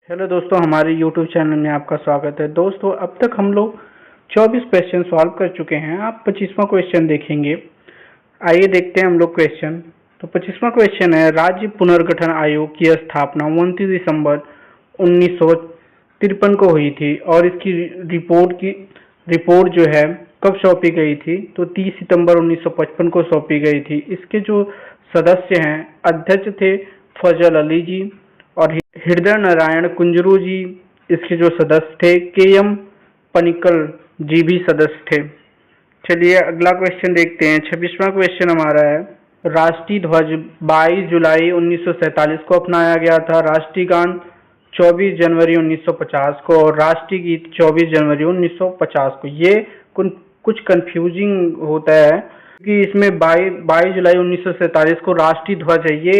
Hello दोस्तों, हमारे YouTube channel में आपका स्वागत है। दोस्तों, अब तक हम लोग 24 क्वेश्चन सॉल्व कर चुके हैं। आप 25वां क्वेश्चन देखेंगे। आइए देखते हैं हम लोग क्वेश्चन। तो 25वां क्वेश्चन है, राज्य पुनर्गठन आयोग की स्थापना 29 दिसंबर 1953 को हुई थी और इसकी रिपोर्ट जो है कब सौंपी गई थी? तो 30 सितंबर 1955 को सौंपी गई थी। इसके जो सदस्य हैं, अध्यक्ष थे फजल अली जी और हृदय नारायण कुंजरू जी। इसके जो सदस्य थे के. एम. पनिक्कल जी भी सदस्य थे। चलिए अगला क्वेश्चन देखते हैं। 26वां क्वेश्चन हमारा है, राष्ट्रीय ध्वज 22 जुलाई 1947 को अपनाया गया था। राष्ट्रीय गान 24 जनवरी 1950 को और राष्ट्रीय गीत 24 जनवरी 1950 को। ये कुछ कंफ्यूजिंग होता है कि इसमें 22 जुलाई 1947 को राष्ट्रीय ध्वज है। ये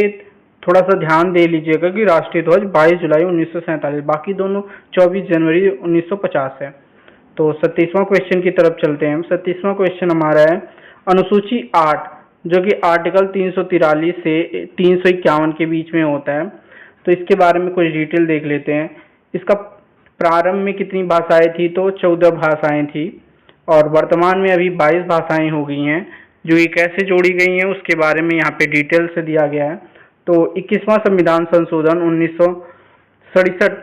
थोड़ा सा ध्यान दे लीजिएगा कि राष्ट्रीय ध्वज 22 जुलाई 1947, बाकी दोनों 24 जनवरी 1950 है। तो 37वां क्वेश्चन की तरफ चलते हैं। 37वां क्वेश्चन हमारा है, अनुसूची 8 जो कि आर्टिकल 343 से 351 के बीच में होता है। तो इसके बारे में कुछ डिटेल देख लेते हैं। इसका प्रारंभ में कितनी भाषाएं थी? तो 14 भाषाएं थी और वर्तमान में अभी 22 भाषाएं हो गई हैं। जो ये कैसे जोड़ी गई हैं उसके बारे में यहाँ पे डिटेल से दिया गया है। तो 21वां संविधान संशोधन 1967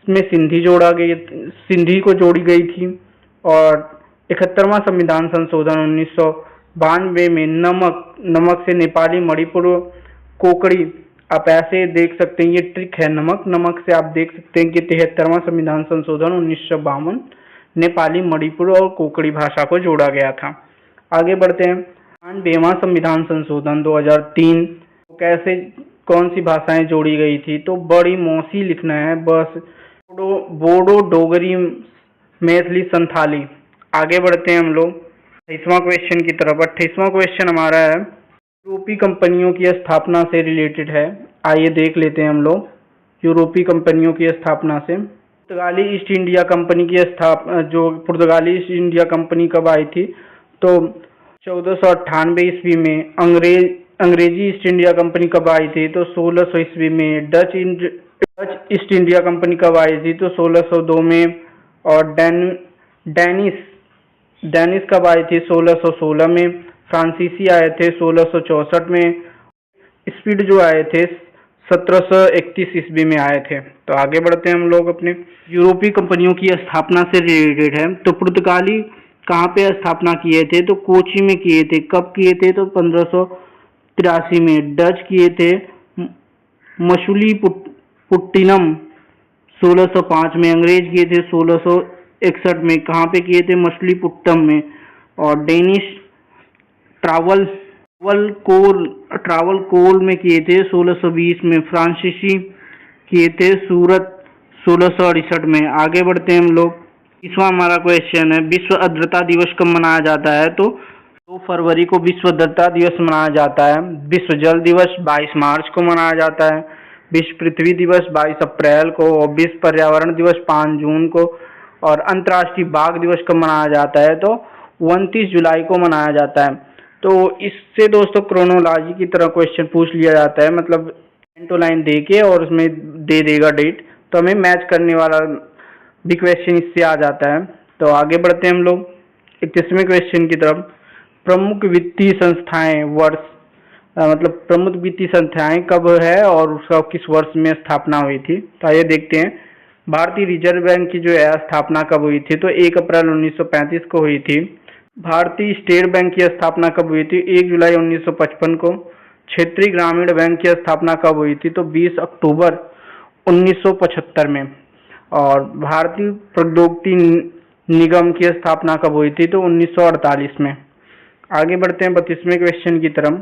में सिंधी को जोड़ी गई थी और 71वां संविधान संशोधन 1992 में नमक से नेपाली, मणिपुर, कोकड़ी। आप ऐसे देख सकते हैं, ये ट्रिक है। नमक से आप देख सकते हैं कि 73वां संविधान संशोधन 1952 नेपाली, मणिपुर और कोकड़ी भाषा को जोड़ा गया था। आगे बढ़ते हैं। 92वां संविधान संशोधन 2003 कैसे कौन सी भाषाएं जोड़ी गई थी? तो बड़ी मौसी लिखना है बस। बोडो, डोगरी, मैथिली, संथाली। आगे बढ़ते हैं हम लोग 28वां क्वेश्चन की तरफ। 28वां क्वेश्चन हमारा है, यूरोपीय कंपनियों की स्थापना से रिलेटेड है। आइए देख लेते हैं हम लोग यूरोपीय कंपनियों की स्थापना से। पुर्तगाली ईस्ट इंडिया कंपनी की पुर्तगाली ईस्ट इंडिया कंपनी कब आई थी? तो 1498 ईस्वी में। अंग्रेजी ईस्ट इंडिया कंपनी कब आई थी? तो 1600 ईस्वी में। डच ईस्ट इंडिया कंपनी कब आई थी? तो 1602 में। और डेनिस कब आई थी? 1616 में। फ्रांसीसी आए थे 1664 में। स्पीड जो आए थे 1731 ईस्वी में आए थे। तो आगे बढ़ते हैं हम लोग अपने यूरोपीय कंपनियों की स्थापना से रिलेटेड है। तो पुर्तगाली कहाँ पे स्थापना किए थे? तो कोची में किए थे। कब किए थे? तो 1583 में। डच किए थे मछलीपट्टिनम 1605 में। अंग्रेज किए थे 1661 में। कहाँ पे किए थे? मछलीपट्टनम में। और डेनिश ट्रावलकोर में किए थे 1620 में। फ्रांसीसी किए थे सूरत 1668 में। आगे बढ़ते हैं हम लोग। इसमें हमारा क्वेश्चन है, विश्व आर्द्रता दिवस कब मनाया जाता है? तो 2 फरवरी को विश्व आर्द्रता दिवस मनाया जाता है। विश्व जल दिवस 22 मार्च को मनाया जाता है। विश्व पृथ्वी दिवस 22 अप्रैल को और विश्व पर्यावरण दिवस 5 जून को। और अंतर्राष्ट्रीय बाघ दिवस कब मनाया जाता है? तो 29 जुलाई को मनाया जाता है। तो इससे दोस्तों क्रोनोलॉजी की तरह क्वेश्चन पूछ लिया जाता है, मतलब लाइन टू लाइन दे के और उसमें दे देगा डेट, तो हमें मैच करने वाला भी क्वेश्चन इससे आ जाता है। तो आगे बढ़ते हैं हम लोग 31वें क्वेश्चन की तरफ। प्रमुख वित्तीय संस्थाएं प्रमुख वित्तीय संस्थाएं कब है और उसका किस वर्ष में स्थापना हुई थी? तो आइए देखते हैं। भारतीय रिजर्व बैंक की जो है स्थापना कब हुई थी? तो 1 अप्रैल 1935 को हुई थी। भारतीय स्टेट बैंक की स्थापना कब हुई थी? 1 जुलाई 1955 को। क्षेत्रीय ग्रामीण बैंक की स्थापना कब हुई थी? तो 20 अक्टूबर 1975 में। और भारतीय प्रौद्योगिकी निगम की स्थापना कब हुई थी? तो 1948 में। आगे बढ़ते हैं 32वें क्वेश्चन की तरफ।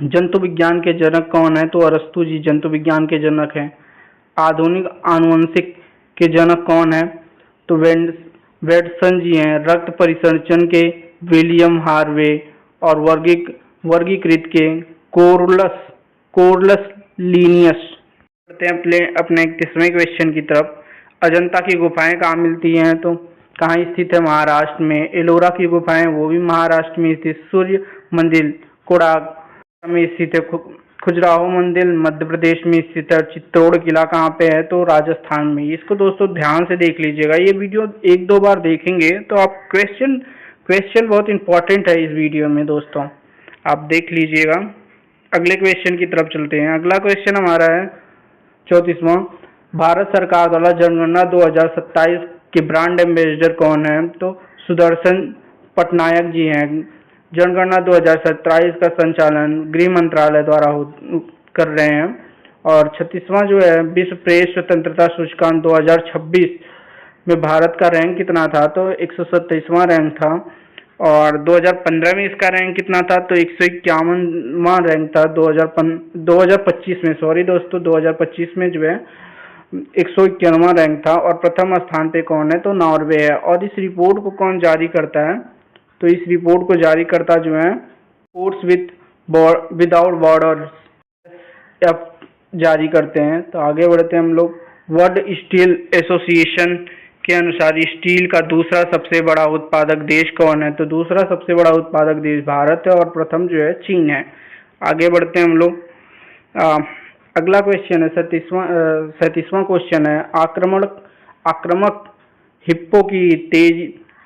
जंतु विज्ञान के जनक कौन है? तो अरस्तु जी जंतु विज्ञान के जनक हैं। आधुनिक आनुवंशिक के जनक कौन है? तो वेटसन जी हैं। रक्त परिसंचरण के विलियम हार्वे और वर्गीकृत के कोरलस लीनियस। बढ़ते हैं अपने 31वें क्वेश्चन की तरफ। अजंता की गुफाएं कहाँ मिलती हैं? तो कहाँ स्थित है? महाराष्ट्र में। एलोरा की गुफाएं वो भी महाराष्ट्र में स्थित। सूर्य मंदिर कोणार्क में स्थित है। खजुराहो मंदिर मध्य प्रदेश में स्थित है। चित्तौड़ किला कहाँ पे है? तो राजस्थान में। इसको दोस्तों ध्यान से देख लीजिएगा, ये वीडियो एक दो बार देखेंगे तो आप क्वेश्चन बहुत इंपॉर्टेंट है इस वीडियो में दोस्तों, आप देख लीजिएगा। अगले क्वेश्चन की तरफ चलते हैं। अगला क्वेश्चन हमारा है 34वां। भारत सरकार द्वारा जनगणना 2027 के ब्रांड एम्बेसडर कौन है? तो सुदर्शन पटनायक जी हैं। जनगणना 2027 का संचालन गृह मंत्रालय द्वारा कर रहे हैं। और 36वां जो है विश्व प्रेस स्वतंत्रता सूचकांक 2026 में भारत का रैंक कितना था? तो 127वां रैंक था। और 2015 में इसका रैंक कितना था? तो 151वां रैंक था। 2025 में, सॉरी दोस्तों, 2025 में जो है 151वां रैंक था। और प्रथम स्थान पे कौन है? तो नॉर्वे है। और इस रिपोर्ट को कौन जारी करता है? तो इस रिपोर्ट को जारी करता जो है स्पोर्ट्स विदाउट बॉर्डर्स जारी करते हैं। तो आगे बढ़ते हैं हम लोग। वर्ल्ड स्टील एसोसिएशन के अनुसार स्टील का दूसरा सबसे बड़ा उत्पादक देश कौन है? तो दूसरा सबसे बड़ा उत्पादक देश भारत है और प्रथम जो है चीन है। आगे बढ़ते हैं हम लोग। अगला क्वेश्चन है 37वां क्वेश्चन है। आक्रामक हिप्पो की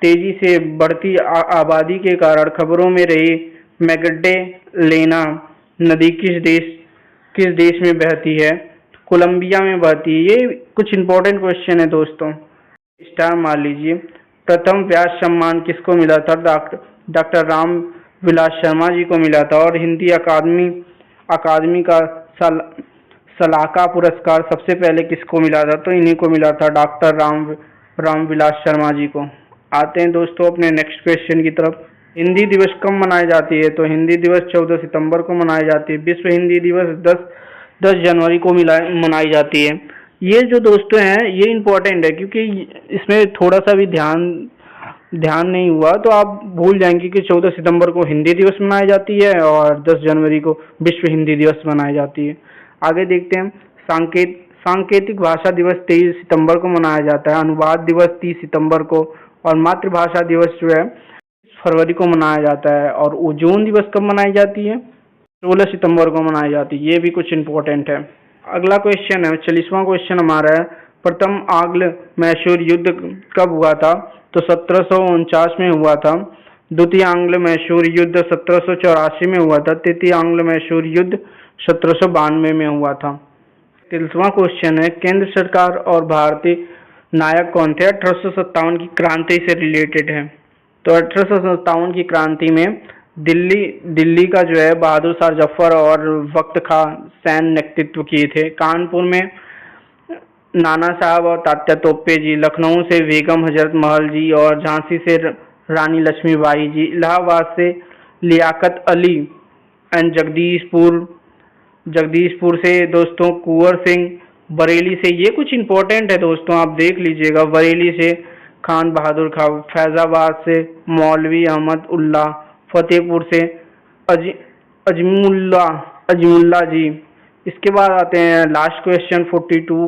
तेजी से बढ़ती आबादी के कारण खबरों में रही मैगडेलेना नदी किस देश में बहती है? कोलंबिया में बहती है। ये कुछ इंपॉर्टेंट क्वेश्चन है दोस्तों, स्टार मान लीजिए। प्रथम व्यास सम्मान किसको मिला था? डॉक्टर राम विलास शर्मा जी को मिला था। और हिंदी अकादमी का सलाका पुरस्कार सबसे पहले किसको मिला था? तो इन्हीं को मिला था, डॉक्टर राम विलास शर्मा जी को। आते हैं दोस्तों अपने नेक्स्ट क्वेश्चन की तरफ। हिंदी दिवस कब मनाई जाती है? तो हिंदी दिवस 14 सितंबर को मनाई जाती है। विश्व हिंदी दिवस 10 जनवरी को मनाई जाती है। ये जो दोस्तों हैं ये इम्पोर्टेंट है, क्योंकि इसमें थोड़ा सा भी ध्यान नहीं हुआ तो आप भूल जाएंगे कि 14 सितंबर को हिंदी दिवस मनाई जाती है और 10 जनवरी को विश्व हिंदी दिवस मनाई जाती है। आगे देखते हैं। सांकेतिक भाषा दिवस 23 सितंबर को मनाया जाता है। अनुवाद दिवस 30 सितंबर को। और मातृभाषा दिवस जो है फरवरी को मनाया जाता है। और ओजोन दिवस कब मनाई जाती है? 16 सितंबर को मनाई जाती है। ये भी कुछ इंपॉर्टेंट है। अगला क्वेश्चन है 40वां क्वेश्चन हमारा है। प्रथम आंग्ल मैसूर युद्ध कब हुआ था? तो 1749 में हुआ था। द्वितीय आंग्ल मैसूर युद्ध 1784 में हुआ था। तृतीय आंग्ल मैसूर युद्ध 1792 में हुआ था। 33वां क्वेश्चन है। केंद्र सरकार और भारतीय नायक कौन थे? 1857 की क्रांति से रिलेटेड है। तो 1857 की क्रांति में दिल्ली का जो है बहादुर शाह जफर और वक्त खान सैन नेतृत्व किए थे। कानपुर में नाना साहब और तात्या तोपे जी। लखनऊ से बेगम हजरत महल जी और झांसी से रानी लक्ष्मीबाई जी। इलाहाबाद से लियाकत अली एंड जगदीशपुर से दोस्तों कुंवर सिंह। बरेली से, ये कुछ इंपॉर्टेंट है दोस्तों, आप देख लीजिएगा। बरेली से खान बहादुर खान। फैजाबाद से मौलवी अहमद उल्ला। फतेहपुर से अजमुल्ला जी। इसके बाद आते हैं लास्ट क्वेश्चन 42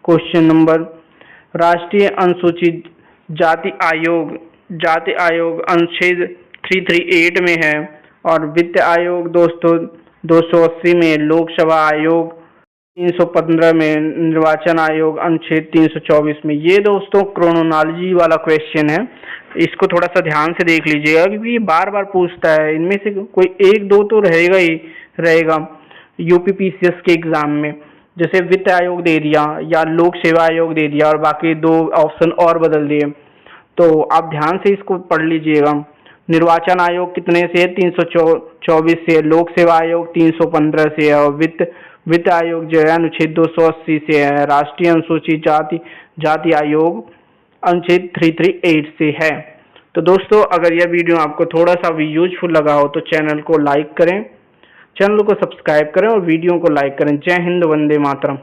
क्वेश्चन नंबर। राष्ट्रीय अनुसूचित जाति आयोग अनुच्छेद 338 में है। और वित्त आयोग दोस्तों 280 में। लोकसभा आयोग 315 में। निर्वाचन आयोग अनुच्छेद 324 में। ये दोस्तों क्रोनोलॉजी वाला क्वेश्चन है, इसको थोड़ा सा ध्यान से देख लीजिएगा क्योंकि ये बार बार पूछता है। इनमें से कोई एक दो तो रहेगा यूपीपीसीएस के एग्जाम में। जैसे वित्त आयोग दे दिया या लोक सेवा आयोग दे दिया और बाकी दो ऑप्शन और बदल दिए, तो आप ध्यान से इसको पढ़ लीजिएगा। निर्वाचन आयोग कितने से है? 324 से। लोक सेवा आयोग 315 से है। और वित्त आयोग जो है अनुच्छेद 280 से है। राष्ट्रीय अनुसूचित जाति आयोग अनुच्छेद 338 से है। तो दोस्तों अगर यह वीडियो आपको थोड़ा सा भी यूजफुल लगा हो तो चैनल को लाइक करें, चैनल को सब्सक्राइब करें और वीडियो को लाइक करें। जय हिंद, वंदे मातरम।